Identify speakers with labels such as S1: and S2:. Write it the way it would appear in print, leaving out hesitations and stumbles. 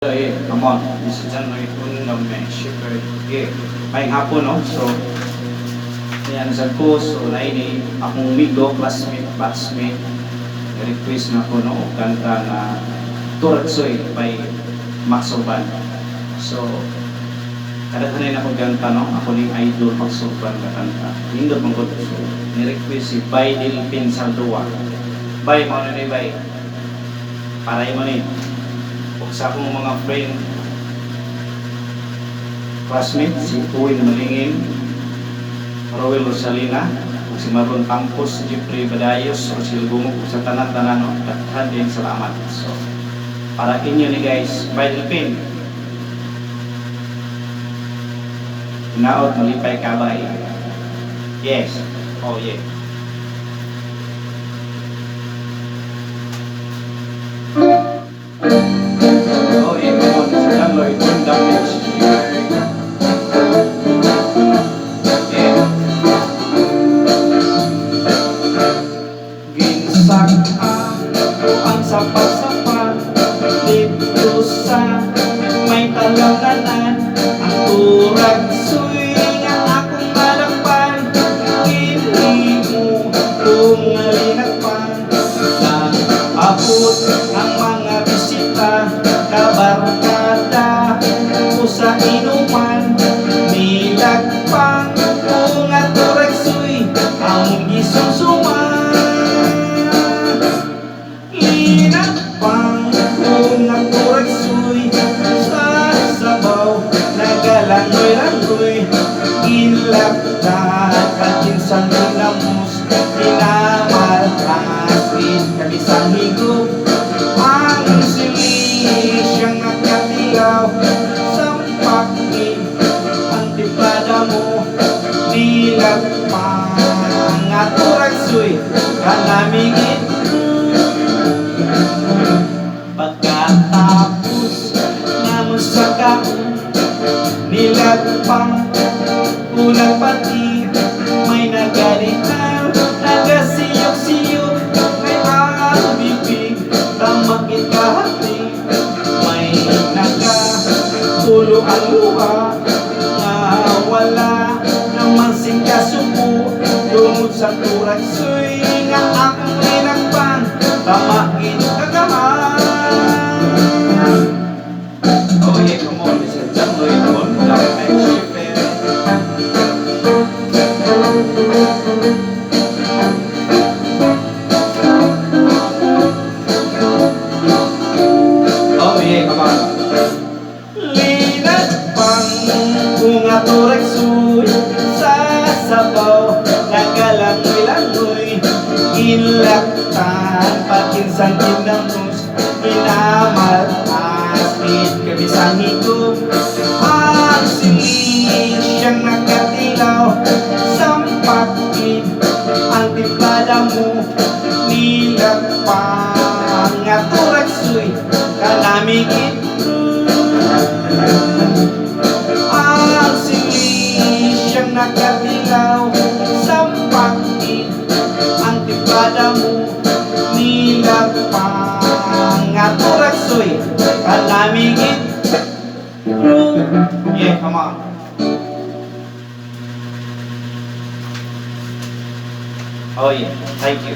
S1: Come on, this is John Undang Shepherd. Okay, may hapon, no? So, yan sa ko, so na ini akong migo, classmate, batchmate, request na ko, no? Kanta na Turaksoy by Max Urban. So, kadaghanan ako kanta, no? Ako ning idol Max Urban na kanta. Hindot mong ko, so, ni-request si Bay Dilpin Saldua. Bay, mo na ni Bay. Paray mo ni. Sa akong mga friend, classmate, si Uwin Malingin, Roel Rosalina, si Marlon Campos, si Jeffrey Badayos, Rosil Gumuk, sa tanan-tanan, at din salamat. So, para inyo ni guys, by the pin, naot malipay kabay. Yes, oh yeah. Ang sapat-sapat dito sa may talanganan, ang Turaksoy nga akong malakpan, hindi mo kung nalinagpan. Naabot ang mga bisita, kabarkada ko sa inuman, nilagpang ko nga Turaksoy ang gisusuman. Pang unang Turaksoy sa sabaw, nagalangoy-langoy, ilaptan pagkinsang dinamos, pinamaltasin kabisang higop, ang sili siyang nakatilaw, sampakin ang tipada mo, nilapang nga Turaksoy kanamingin. Pagkatapos naman sa kaon, nilagpang unang pati, may nagalitan, nagasiyok-siyok, may bibig, tamakit kahati, may nagatulo ang luha, nga wala naman sing kasuko, lumod sa Turaksoy nga akong linagpang, tamakit kagahan. Oh yeah, come on, this is John Undang Shepherd. Oh yeah, come on. Linagpang bunga Turaksoy sa sabaw, nagalangoy-langoy, ilaktan pakinsang dinamos, minamaltasin kabisang higop, ang sili siyang nakatilaw, sampakin ang tipada mo, nilagpang nga Turaksoy kanamingin. Ang sili siyang nakatilaw, sampakin ang tipada mo, nilagpang nga Turaksoy kanamingin. Yeah, come on. Oh yeah, thank you.